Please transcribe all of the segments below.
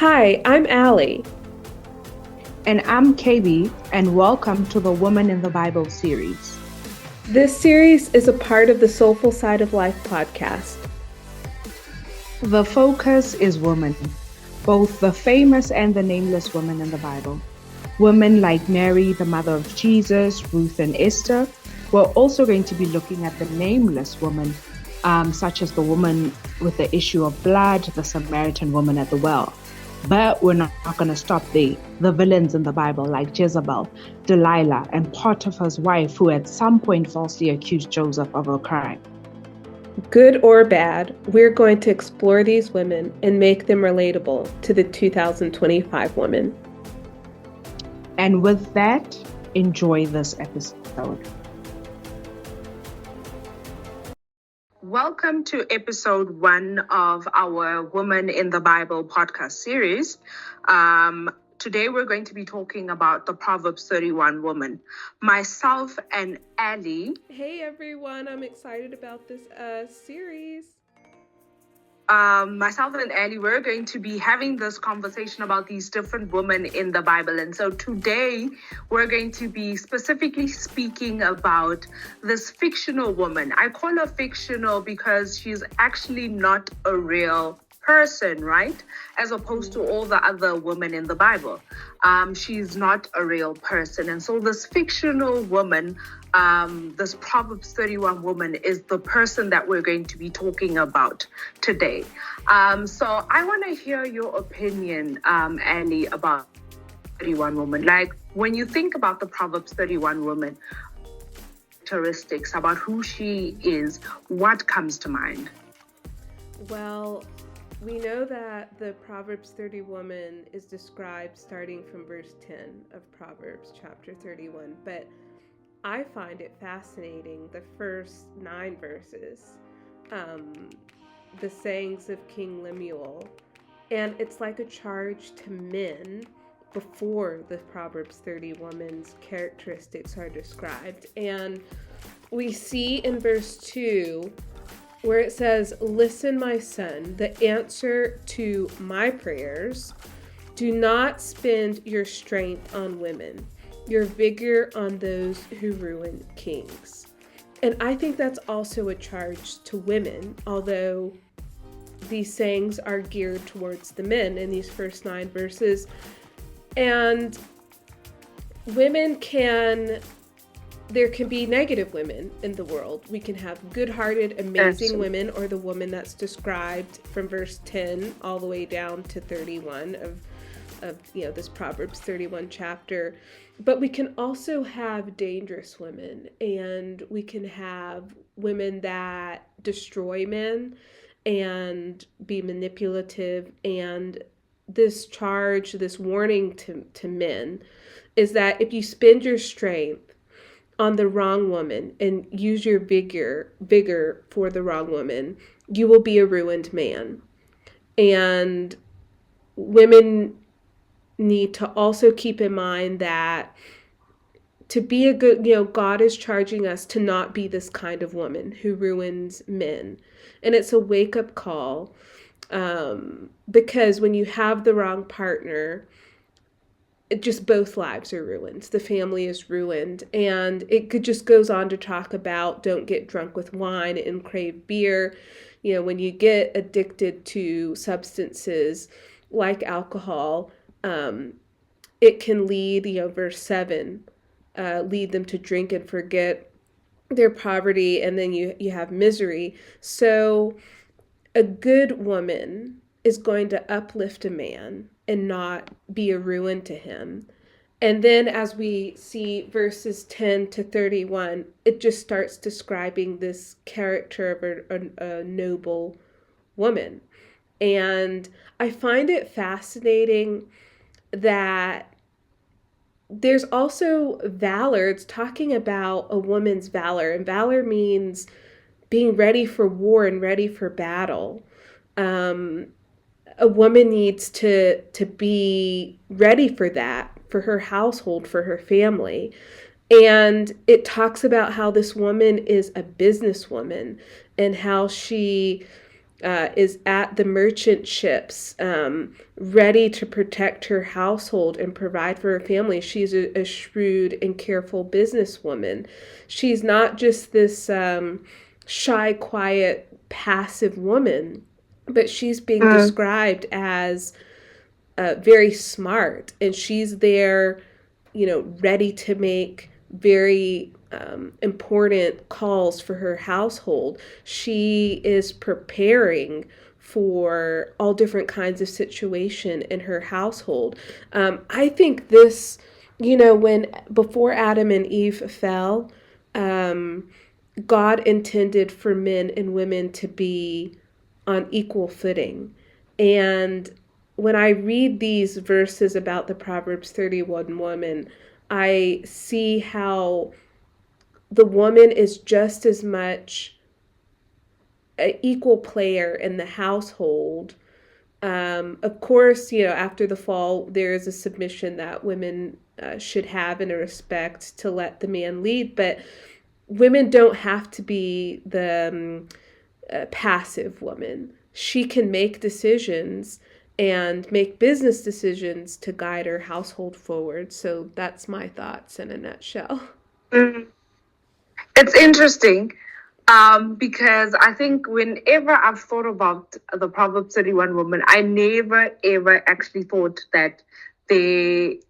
Hi, I'm Allie. And I'm KB, and welcome to the Woman in the Bible series. This series is a part of the Soulful Side of Life podcast. The focus is women, both the famous and the nameless women in the Bible. Women like Mary, the mother of Jesus, Ruth, and Esther. We're also going to be looking at the nameless women, such as the woman with the issue of blood, the Samaritan woman at the well. But we're not going to stop there. The villains in the Bible like Jezebel, Delilah, and Potiphar's wife, who at some point falsely accused Joseph of a crime. Good or bad, we're going to explore these women and make them relatable to the 2025 women. And with that, enjoy this episode. Welcome to episode 1 of our Woman in the Bible podcast series. Today we're going to be talking about the Proverbs 31 woman. Myself and Allie. Hey everyone, I'm excited about this series. Myself and Allie, we're going to be having this conversation about these different women in the Bible. And so today we're going to be specifically speaking about this fictional woman. I call her fictional because she's actually not a real person, right? As opposed to all the other women in the Bible. She's not a real person. And so this fictional woman, this Proverbs 31 woman, is the person that we're going to be talking about today. So I want to hear your opinion, Annie, about 31 woman. Like, when you think about the Proverbs 31 woman, characteristics about who she is, what comes to mind? Well, we know that the Proverbs 30 woman is described starting from verse 10 of Proverbs chapter 31, but I find it fascinating, the first 9 verses, the sayings of King Lemuel, and it's like a charge to men before the Proverbs 30 woman's characteristics are described. And we see in verse 2 where it says, "Listen, my son, the answer to my prayers. Do not spend your strength on women, your vigor on those who ruin kings." And I think that's also a charge to women, although these sayings are geared towards the men in these first 9 verses. And there can be negative women in the world. We can have good-hearted, amazing women, or the woman that's described from verse 10 all the way down to 31 of this Proverbs 31 chapter. But we can also have dangerous women, and we can have women that destroy men and be manipulative. And this charge, this warning to men is that if you spend your strength on the wrong woman and use your vigor for the wrong woman, you will be a ruined man. And women need to also keep in mind that to be a good, God is charging us to not be this kind of woman who ruins men. And it's a wake-up call, because when you have the wrong partner, both lives are ruined. The family is ruined. And it just goes on to talk about don't get drunk with wine and crave beer. When you get addicted to substances like alcohol, it can lead, verse 7, lead them to drink and forget their poverty, and then you have misery. So a good woman is going to uplift a man and not be a ruin to him. And then as we see verses 10 to 31, it just starts describing this character of a noble woman. And I find it fascinating that there's also valor. It's talking about a woman's valor, and valor means being ready for war and ready for battle. A woman needs to be ready for that, for her household, for her family. And it talks about how this woman is a businesswoman and how she is at the merchant ships, ready to protect her household and provide for her family. She's a shrewd and careful businesswoman. She's not just this shy, quiet, passive woman, but she's being described as very smart, and she's there, ready to make very important calls for her household. She is preparing for all different kinds of situation in her household. I think this, when before Adam and Eve fell, God intended for men and women to be on equal footing. And when I read these verses about the Proverbs 31 woman, I see how the woman is just as much an equal player in the household. Of course, after the fall, there is a submission that women should have and a respect to let the man lead, but women don't have to be the passive woman. She can make decisions and make business decisions to guide her household forward. So that's my thoughts in a nutshell. Mm. It's interesting because I think whenever I've thought about the Proverbs 31 woman, I never ever actually thought that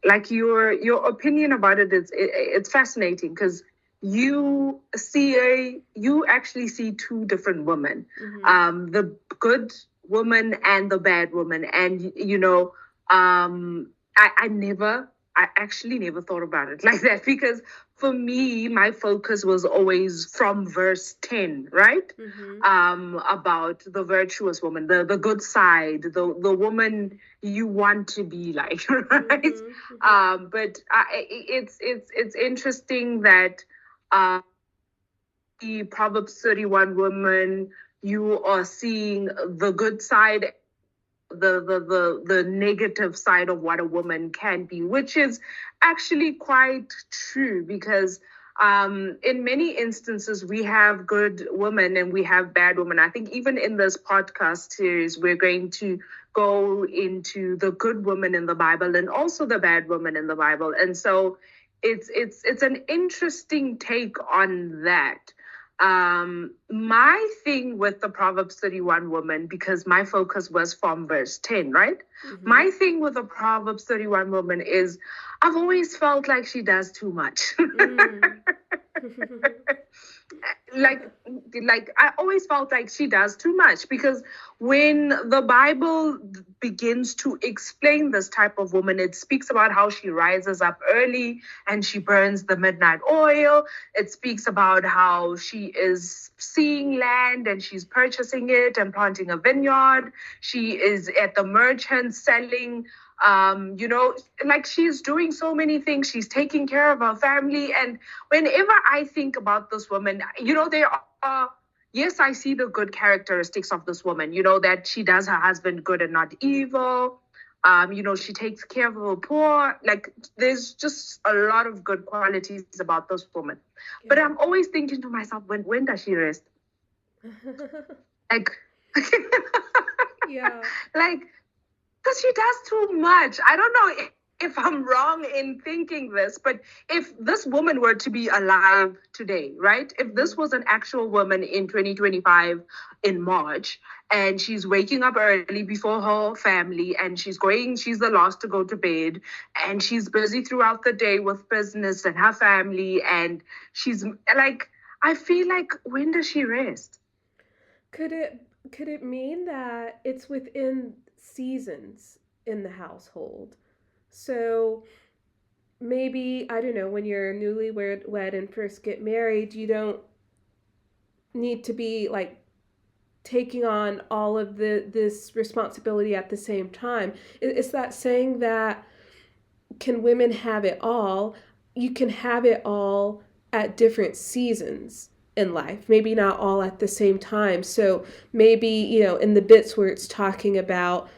like your opinion about it is it's fascinating because you actually see two different women, the good woman and the bad woman, and I actually never thought about it like that because for me, my focus was always from verse 10, right? About the virtuous woman, the good side, the woman you want to be like, right? But it's interesting that the Proverbs 31 woman, you are seeing the good side, the negative side of what a woman can be, which is actually quite true because in many instances we have good women and we have bad women. I think even in this podcast series we're going to go into the good woman in the Bible and also the bad woman in the Bible, and so it's an interesting take on that. My thing with the Proverbs 31 woman, because my focus was from verse 10, right? My thing with the Proverbs 31 woman is I've always felt like she does too much. like I always felt like she does too much because when the Bible begins to explain this type of woman, it speaks about how she rises up early and she burns the midnight oil. It speaks about how she is seeing land and she's purchasing it and planting a vineyard. She is at the merchant selling, like she's doing so many things. She's taking care of her family. And whenever I think about this woman, there are, yes, I see the good characteristics of this woman, that she does her husband good and not evil. She takes care of the poor. Like there's just a lot of good qualities about this woman. Yeah. But I'm always thinking to myself, when does she rest? Like, yeah. Like, because she does too much. I don't know if I'm wrong in thinking this, but if this woman were to be alive today, right? If this was an actual woman in 2025 in March, and she's waking up early before her family, and she's the last to go to bed, and she's busy throughout the day with business and her family, and she's like, I feel like, when does she rest? Could it mean that it's within seasons in the household? So maybe, I don't know, when you're newlywed and first get married, you don't need to be like taking on all of this responsibility at the same time. Is that saying that can women have it all? You can have it all at different seasons in life, maybe not all at the same time. So maybe, in the bits where it's talking about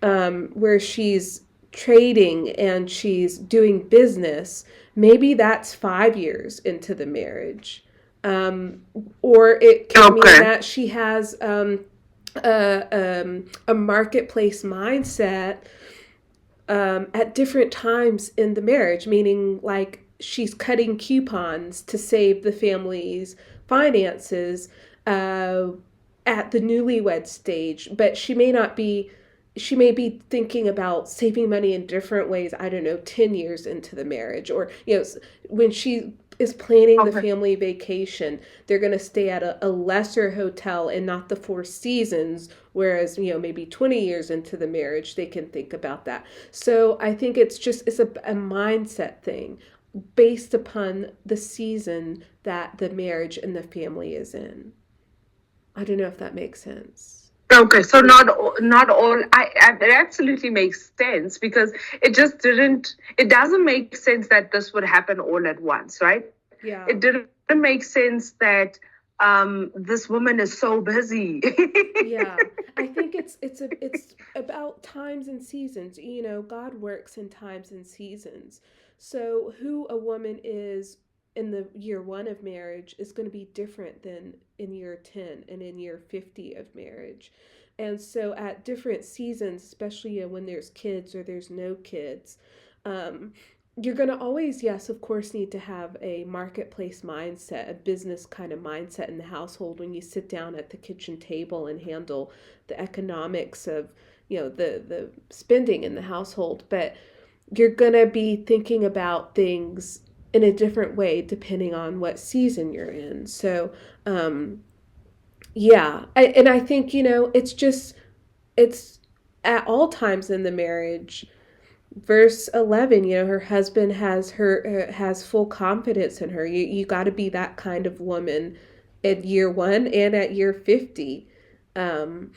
where she's trading and she's doing business, maybe that's 5 years into the marriage. Or it can mean that she has a marketplace mindset at different times in the marriage, meaning like she's cutting coupons to save the family's finances uh, at the newlywed stage, but she may be thinking about saving money in different ways, I don't know, 10 years into the marriage, or when she is planning the Okay. family vacation, they're going to stay at a lesser hotel and not the Four Seasons, whereas maybe 20 years into the marriage they can think about that. So I think it's a mindset thing based upon the season that the marriage and the family is in. I don't know if that makes sense. Okay, so not all. It absolutely makes sense because it just didn't. It doesn't make sense that this would happen all at once, right? Yeah. It didn't make sense that this woman is so busy. Yeah, I think it's about times and seasons. God works in times and seasons. So who a woman is in the year 1 of marriage is going to be different than in year 10 and in year 50 of marriage. And so at different seasons, especially when there's kids or there's no kids, um, you're going to always, yes, of course, need to have a marketplace mindset, a business kind of mindset in the household when you sit down at the kitchen table and handle the economics of, the spending in the household. But you're going to be thinking about things in a different way depending on what season you're in. So, yeah. And I think, it's at all times in the marriage. Verse 11, her husband has full confidence in her. You got to be that kind of woman at year 1 and at year 50. um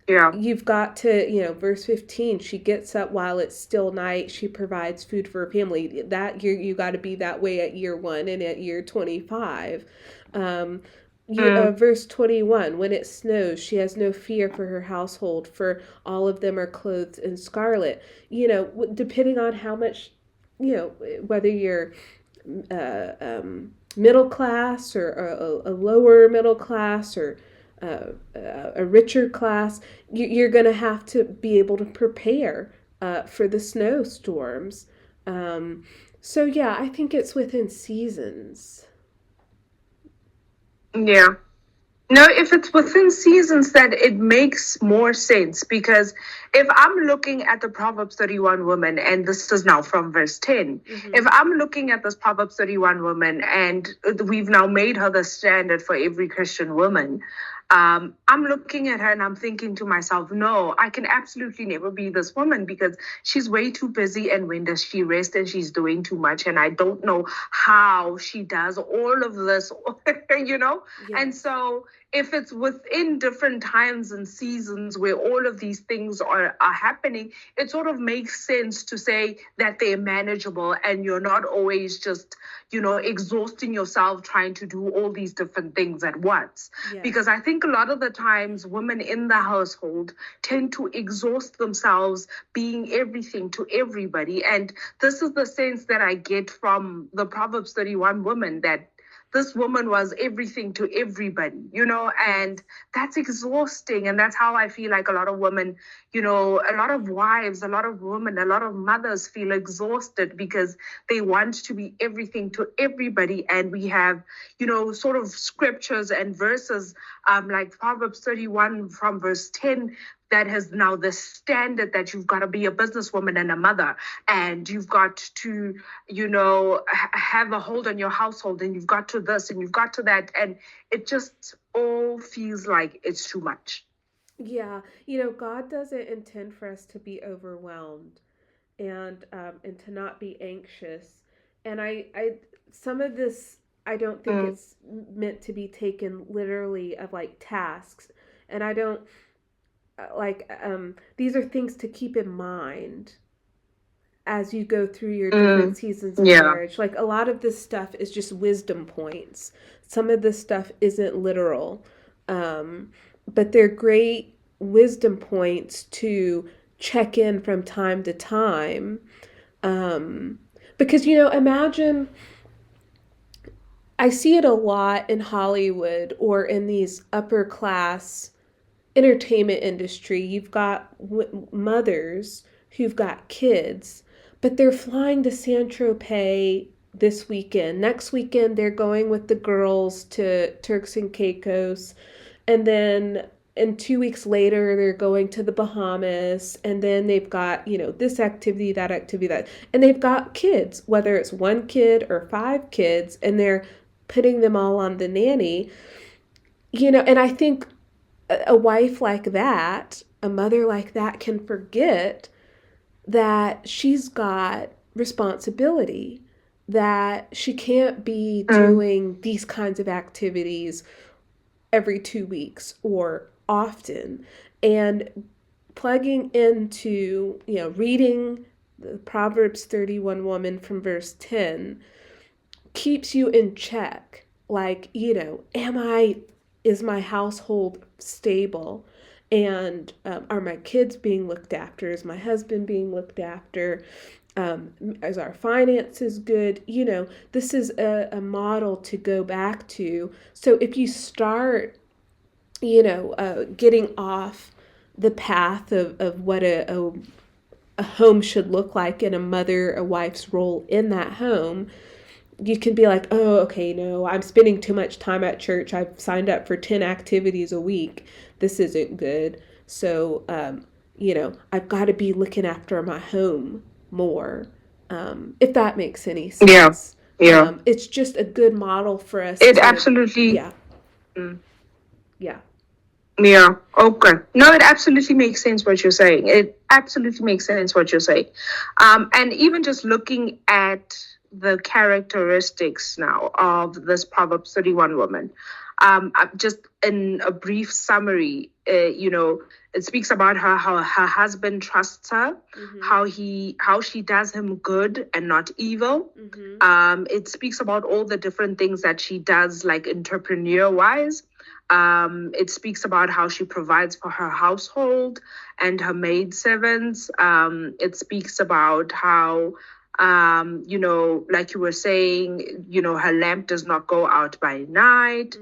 Yeah. you've got to, verse 15, she gets up while it's still night, she provides food for her family. That you got to be that way at year 1 and at year 25. um Mm, Verse 21, when it snows, she has no fear for her household, for all of them are clothed in scarlet. Depending on how much, whether you're middle class or a lower middle class, or a richer class, you're going to have to be able to prepare for the snowstorms. So, yeah, I think it's within seasons. yeah. No, if it's within seasons, that it makes more sense because if I'm looking at the Proverbs 31 woman, and this is now from verse 10, if Mm-hmm. I'm looking at this Proverbs 31 woman and we've now made her the standard for every Christian woman, I'm looking at her and I'm thinking to myself, no, I can absolutely never be this woman because she's way too busy. And when does she rest? And she's doing too much. And I don't know how she does all of this, you know? And Yes. so if it's within different times and seasons where all of these things are happening, it sort of makes sense to say that they're manageable and you're not always just, exhausting yourself trying to do all these different things at once. Because Yes. I think a lot of the times women in the household tend to exhaust themselves being everything to everybody. And this is the sense that I get from the Proverbs 31 woman, that this woman was everything to everybody, and Yes. that's exhausting. And that's how I feel like a lot of women, a lot of wives, a lot of women, a lot of mothers feel exhausted because they want to be everything to everybody. And we have, sort of scriptures and verses, like Proverbs 31 from verse 10, that has now the standard that you've got to be a businesswoman and a mother, and you've got to, have a hold on your household, and you've got to this and you've got to that. And it just all feels like it's too much. Yeah. God doesn't intend for us to be overwhelmed and to not be anxious. And I some of this, I don't think Mm, it's meant to be taken literally of like tasks. And I don't these are things to keep in mind as you go through your different mm, seasons of yeah. marriage. Like a lot of this stuff is just wisdom points. Some of this stuff isn't literal. But they're great wisdom points to check in from time to time. Um, because, imagine, I see it a lot in Hollywood or in these upper class, entertainment industry, you've got mothers who've got kids, but they're flying to San Tropez this weekend. Next weekend, they're going with the girls to Turks and Caicos. And then and 2 weeks later they're going to the Bahamas, and then they've got, this activity, that activity, that, and they've got kids, whether it's one kid or five kids, and they're putting them all on the nanny. And I think a wife like that, a mother like that, can forget that she's got responsibility, that she can't be doing these kinds of activities every 2 weeks or often. And plugging into, reading the Proverbs 31 woman from verse 10 keeps you in check. Like, is my household stable? And are my kids being looked after? Is my husband being looked after? Is our finances good? This is a model to go back to. So if you start, getting off the path of what a home should look like, and a wife's role in that home, you can be like, oh, okay, no, I'm spending too much time at church. I've signed up for 10 activities a week. This isn't good. So, I've got to be looking after my home more, if that makes any Yeah. sense. Yeah. It's just a good model for us It to, absolutely. yeah, Mm. yeah. Yeah. Okay. No, it absolutely makes sense what you're saying. It absolutely makes sense what you're saying. And even just looking at the characteristics now of this Proverbs 31 woman, just in a brief summary, it speaks about how her husband trusts her, how she does him good and not evil. It speaks about all the different things that she does, like entrepreneur wise. It speaks about how she provides for her household and her maidservants. It speaks about how, like you were saying, her lamp does not go out by night.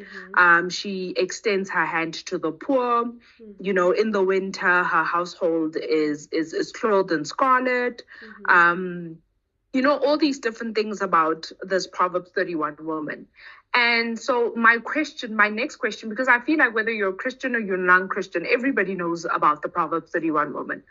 She extends her hand to the poor. In the winter, her household is clothed in scarlet. All these different things about this Proverbs 31 woman. And so my next question, because I feel like whether you're a Christian or you're non-Christian, everybody knows about the Proverbs 31 woman.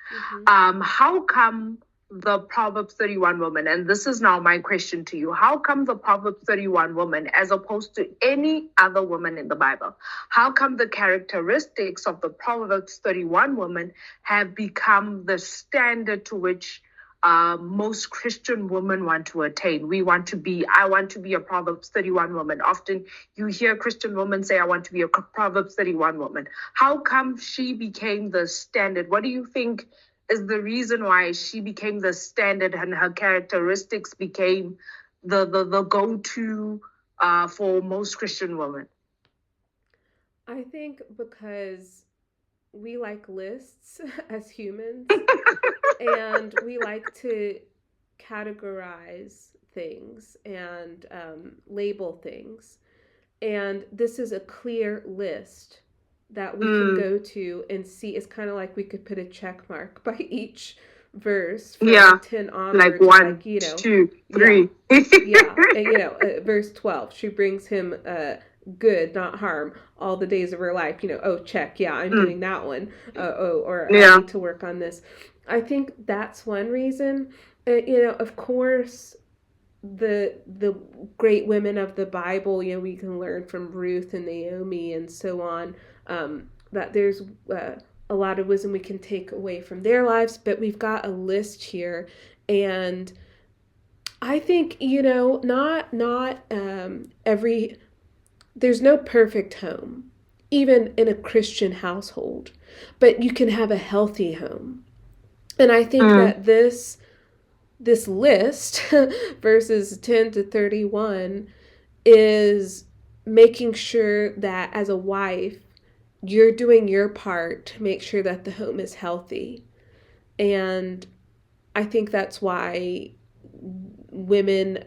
How come the Proverbs 31 woman, and this is now my question to you, how come the Proverbs 31 woman, as opposed to any other woman in the Bible, how come the characteristics of the Proverbs 31 woman have become the standard to which most Christian women want to attain? I want to be a Proverbs 31 woman. Often you hear Christian women say, I want to be a Proverbs 31 woman. How come she became the standard? What do you think is the reason why she became the standard and her characteristics became the go-to for most Christian women? I think because we like lists as humans, and we like to categorize things and label things. And this is a clear list that we can go to and see. It's kind of like we could put a check mark by each verse from 10 onwards. Like 1, 2, 3. Yeah. And, verse 12, she brings him good, not harm, all the days of her life. Oh, check. Yeah, I'm doing that one. Or I need to work on this. I think that's one reason. Of course, the great women of the Bible, we can learn from Ruth and Naomi and so on, that there's a lot of wisdom we can take away from their lives, but we've got a list here. And I think, not there's no perfect home, even in a Christian household, but you can have a healthy home. And I think that this list, verses 10 to 31, is making sure that as a wife, you're doing your part to make sure that the home is healthy. And I think that's why women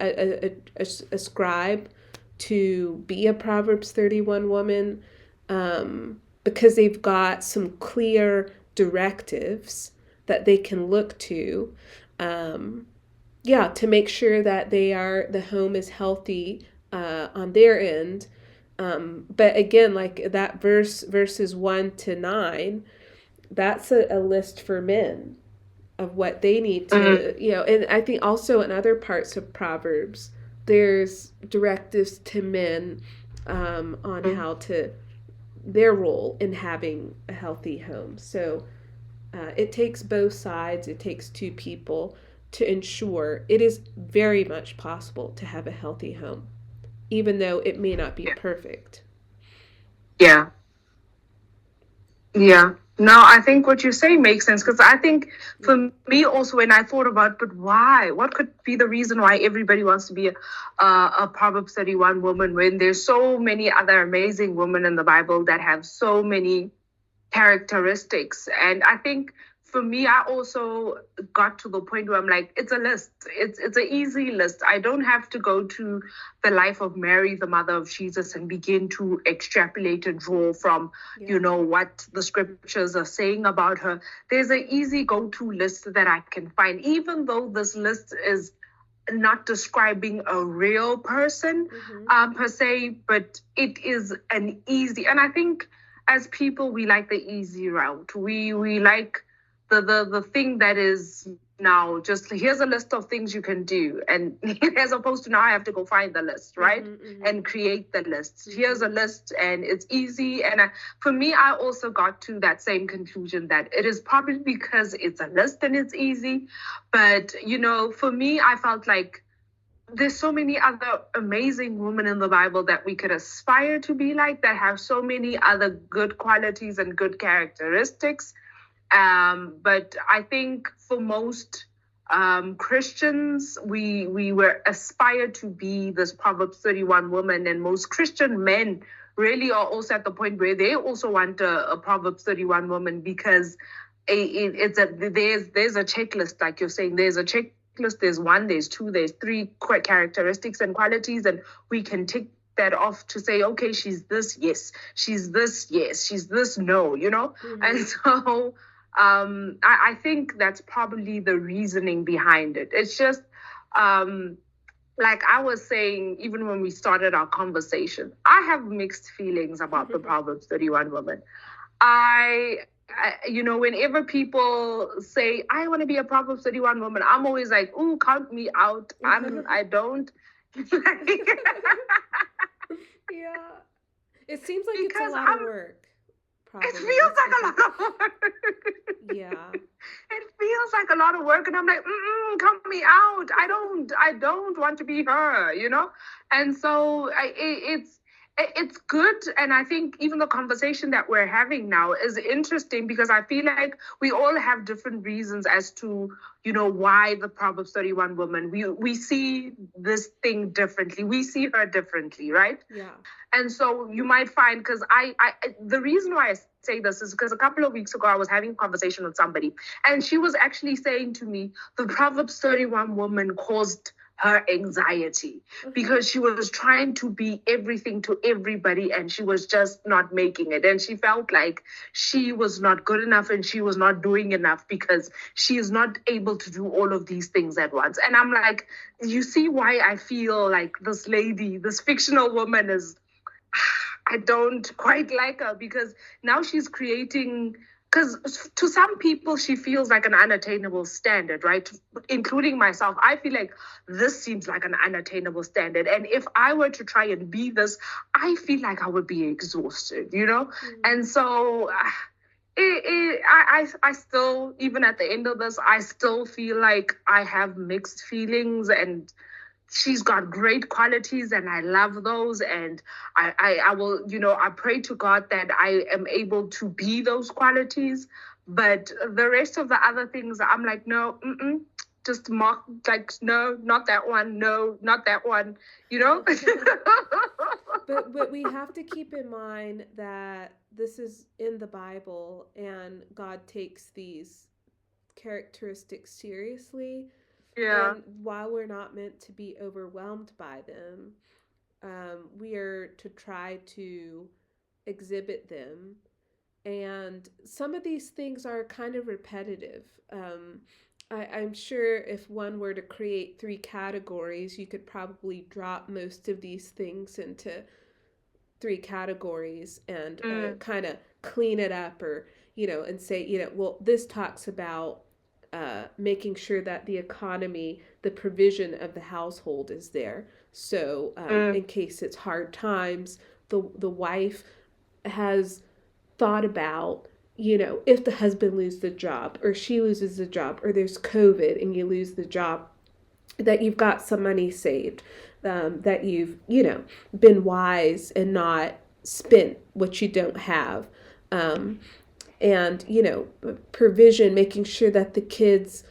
ascribe to be a Proverbs 31 woman, because they've got some clear directives that they can look to. Um, yeah, to make sure that the home is healthy on their end. But again, like that verses 1 to 9, that's a list for men of what they need Mm-hmm. to, and I think also in other parts of Proverbs, there's directives to men on how to, their role in having a healthy home. So it takes both sides, it takes two people to ensure it is very much possible to have a healthy home, even though it may not be Yeah. perfect. Yeah. Yeah. No, I think what you say makes sense because I think Yeah. for me also when I thought about, but why? What could be the reason why everybody wants to be a Proverbs 31 woman when there's so many other amazing women in the Bible that have so many characteristics. And I think for me, I also got to the point where I'm like, it's a list. It's an easy list. I don't have to go to the life of Mary, the mother of Jesus, and begin to extrapolate and draw from, Yeah. what the scriptures are saying about her. There's an easy go-to list that I can find, even though this list is not describing a real person per se, but it is an easy. And I think as people, we like the easy route. We like the thing that is now just here's a list of things you can do, and as opposed to now I have to go find the list, right? And create the list. Here's a list, and it's easy. And for me, I also got to that same conclusion that it is probably because it's a list and it's easy. But for me, I felt like there's so many other amazing women in the Bible that we could aspire to be like, that have so many other good qualities and good characteristics. But I think for most Christians, we were aspired to be this Proverbs 31 woman, and most Christian men really are also at the point where they also want a Proverbs 31 woman, because there's a checklist, like you're saying, there's a checklist. There's 1, there's 2, there's 3 characteristics and qualities, and we can tick that off to say, okay, she's this, yes, she's this, yes, she's this, no, And so I think that's probably the reasoning behind it. It's just like I was saying, even when we started our conversation, I have mixed feelings about the Proverbs 31 woman. Whenever people say I want to be a Proverbs 31 woman, I'm always like, "Ooh, count me out." I don't. Yeah. It seems like it's a Because lot of work, it probably. feels like a lot of work. Yeah. It feels like a lot of work, and I'm like, count me out. I don't want to be her. And so it's good. And I think even the conversation that we're having now is interesting, because I feel like we all have different reasons as to, why the Proverbs 31 woman, we see this thing differently. We see her differently, right? Yeah. And so you might find, because the reason why I say this is because a couple of weeks ago, I was having a conversation with somebody, and she was actually saying to me, the Proverbs 31 woman caused her anxiety because she was trying to be everything to everybody, and she was just not making it. And she felt like she was not good enough, and she was not doing enough because she is not able to do all of these things at once. And I'm like, you see why I feel like this lady, this fictional woman, I don't quite like her, because now she's creating, because to some people she feels like an unattainable standard, right? Including myself. I feel like this seems like an unattainable standard. And if I were to try and be this, I feel like I would be exhausted. And so I still, even at the end of this, I still feel like I have mixed feelings, and she's got great qualities, and I love those. And I will, I pray to God that I am able to be those qualities. But the rest of the other things, I'm like, no, just mark, like, no, not that one. No, not that one. But we have to keep in mind that this is in the Bible, and God takes these characteristics seriously. Yeah. And while we're not meant to be overwhelmed by them, we are to try to exhibit them And some of these things are kind of repetitive. I'm sure if one were to create three categories, you could probably drop most of these things into three categories and Mm, kind of clean it up, or and say, well, this talks about making sure that the economy, the provision of the household is there. So mm, in case it's hard times, the wife has thought about, if the husband loses the job, or she loses the job, or there's COVID and you lose the job, that you've got some money saved, that you've, been wise and not spent what you don't have. Um, and, provision, making sure that the kids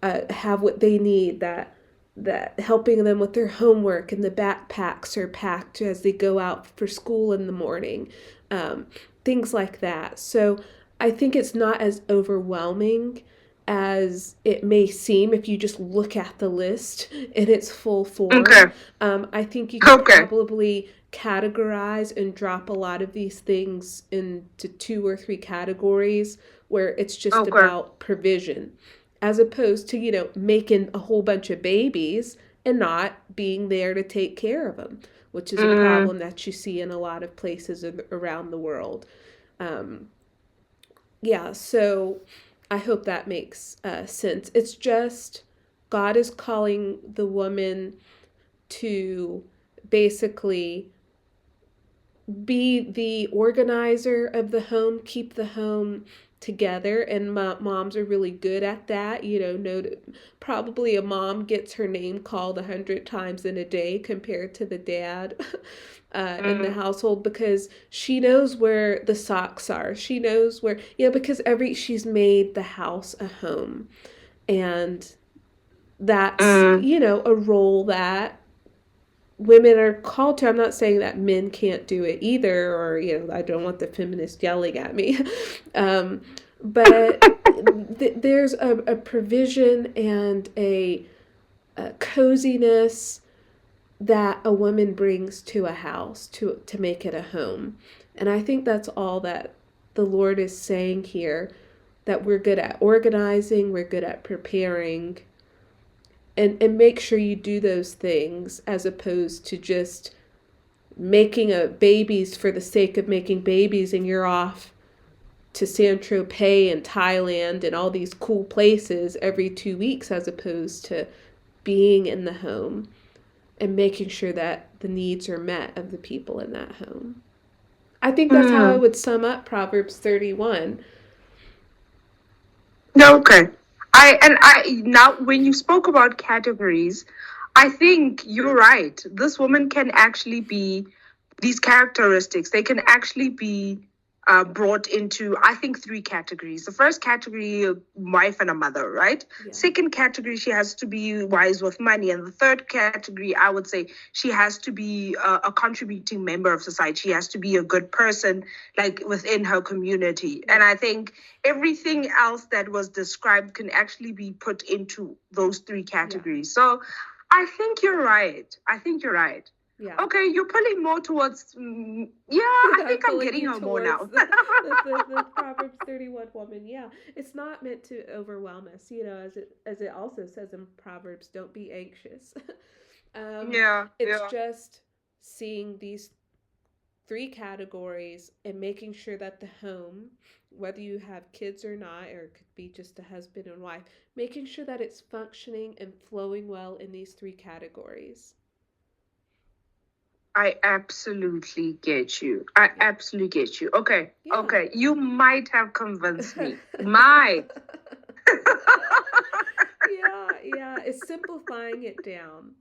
have what they need, that helping them with their homework and the backpacks are packed as they go out for school in the morning, um, things like that. So I think it's not as overwhelming as it may seem if you just look at the list in its full okay. form. I think you could Okay. probably categorize and drop a lot of these things into two or three categories where it's just Okay. about provision, as opposed to, making a whole bunch of babies and not being there to take care of them, which is a Mm, problem that you see in a lot of places around the world. Um, yeah, so I hope that makes sense. It's just God is calling the woman to basically be the organizer of the home, keep the home together, and moms are really good at that. Probably a mom gets her name called 100 times in a day compared to the dad in the mm, household, because she knows where the socks are. She knows where, because she's made the house a home, and that's mm. a role that women are called to. I'm not saying that men can't do it either, or I don't want the feminist yelling at me, um, but there's a provision and a coziness that a woman brings to a house to make it a home, and I think that's all that the Lord is saying here. That we're good at organizing, we're good at preparing, and make sure you do those things, as opposed to just making a babies for the sake of making babies, and you're off to San Tropez and Thailand and all these cool places every 2 weeks, as opposed to being in the home and making sure that the needs are met of the people in that home. I think that's how I Mm. would sum up Proverbs 31. Okay. I now when you spoke about categories, I think you're right. This woman can actually be these characteristics. They can actually be brought into, I think, three categories. The first category, a wife and a mother, right? Yeah. Second category, she has to be wise with money, and the third category, I would say, she has to be a contributing member of society. She has to be a good person, like within her community. Yeah. And I think everything else that was described can actually be put into those three Yeah. categories. So I think you're right. I think you're right. Yeah. Okay, you're pulling more towards. Yeah, I I'm think I'm pulling getting you her more towards now. the Proverbs 31 woman. Yeah, it's not meant to overwhelm us, as it also says in Proverbs, don't be anxious. um, Yeah, it's yeah. just seeing these three categories and making sure that the home, whether you have kids or not, or it could be just a husband and wife, making sure that it's functioning and flowing well in these three categories. I absolutely get you. I Yeah. absolutely get you. Okay, Yeah. okay. You might have convinced me. Might. Yeah, yeah. It's simplifying it down.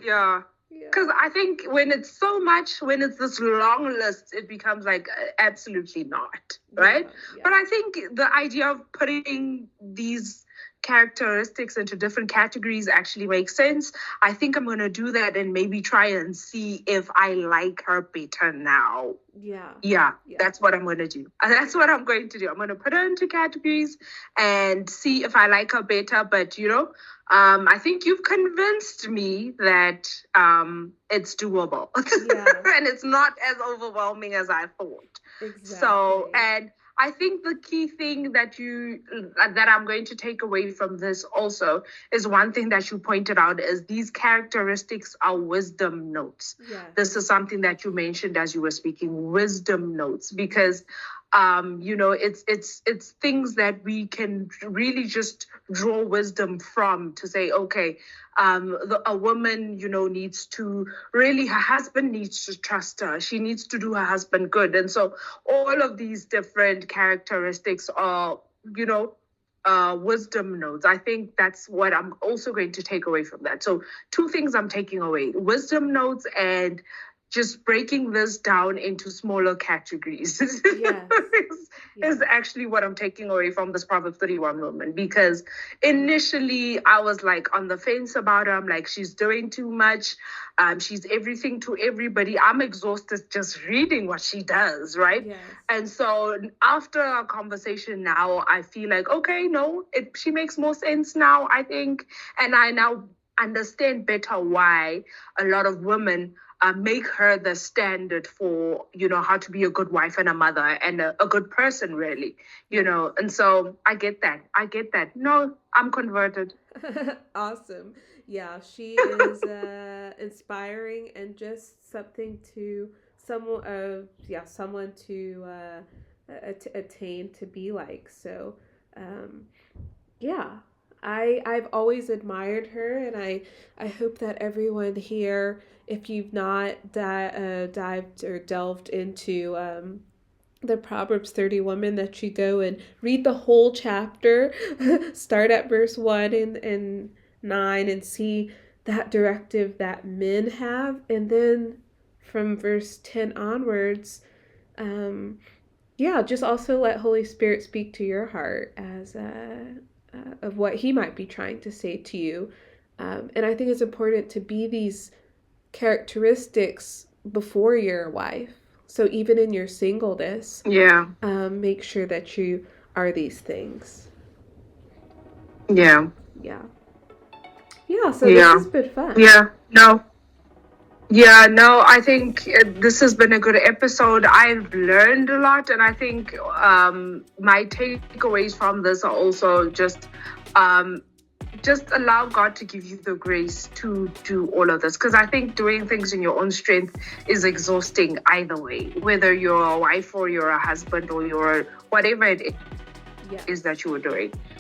Yeah. Yeah. Because I think when it's so much, when it's this long list, it becomes like absolutely not, right? Yeah, But yeah. I think the idea of putting these characteristics into different categories actually makes sense. I think I'm going to do that and maybe try and see if I like her better now. Yeah. Yeah, that's what I'm going to do. That's what I'm going to do. I'm going to put her into categories and see if I like her better. But, I think you've convinced me that it's doable. And it's not as overwhelming as I thought. Exactly. So, and I think the key thing that I'm going to take away from this also is one thing that you pointed out is these characteristics are wisdom notes. Yes. This is something that you mentioned as you were speaking, wisdom notes, because it's things that we can really just draw wisdom from to say, okay, a woman, needs to her husband needs to trust her. She needs to do her husband good. And so all of these different characteristics are, wisdom notes. I think that's what I'm also going to take away from that. So 2 things I'm taking away: wisdom notes and just breaking this down into smaller categories. Is actually what I'm taking away from this Proverbs 31 woman, because initially I was like on the fence about her. I'm like, she's doing too much. She's everything to everybody. I'm exhausted just reading what she does, right? Yes. And so after our conversation now, I feel like, okay, no, she makes more sense now, I think. And I now understand better why a lot of women make her the standard for, how to be a good wife and a mother and a good person, really, and so I get that. No, I'm converted. Awesome. Yeah, she is inspiring and just something to someone to attain to be like. So, yeah. I've always admired her, and I hope that everyone here, if you've not dived or delved into the Proverbs 30 woman, that you go and read the whole chapter, start at verse 1 and 9, and see that directive that men have, and then from verse 10 onwards, just also let Holy Spirit speak to your heart as of what he might be trying to say to you. And I think it's important to be these characteristics before you're a wife. So even in your singleness, make sure that you are these things. Yeah. So this has been fun. I think this has been a good episode. I've learned a lot, and I think my takeaways from this are also just allow God to give you the grace to do all of this, because I think doing things in your own strength is exhausting either way, whether you're a wife or you're a husband or you're whatever it is that you are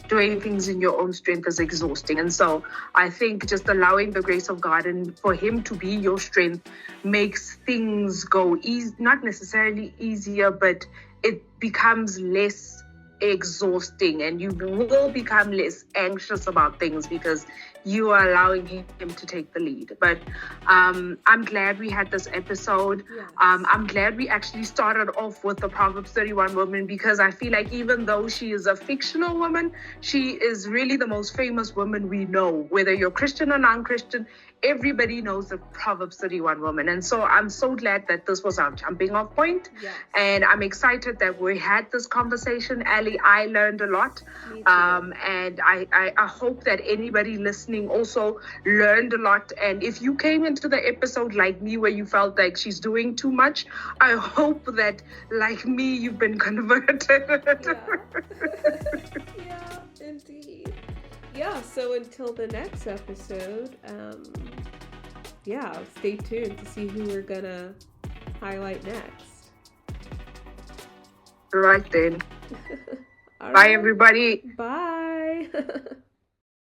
doing things in your own strength is exhausting. And so I think just allowing the grace of God and for him to be your strength makes things go easy, not necessarily easier, but it becomes less exhausting, and you will become less anxious about things because you are allowing him to take the lead. But I'm glad we had this episode. I'm glad we actually started off with the Proverbs 31 woman, because I feel like even though she is a fictional woman, she is really the most famous woman we know. Whether you're Christian or non-Christian, everybody knows the Proverbs 31 woman. And so I'm so glad that this was our jumping off point. And I'm excited that we had this conversation, Ali. I learned a lot. And I hope that anybody listening also learned a lot. And if you came into the episode like me, where you felt like she's doing too much, I hope that, like me, you've been converted. Indeed. So until the next episode, stay tuned to see who we're gonna highlight next. Right then. Bye, everybody. Bye.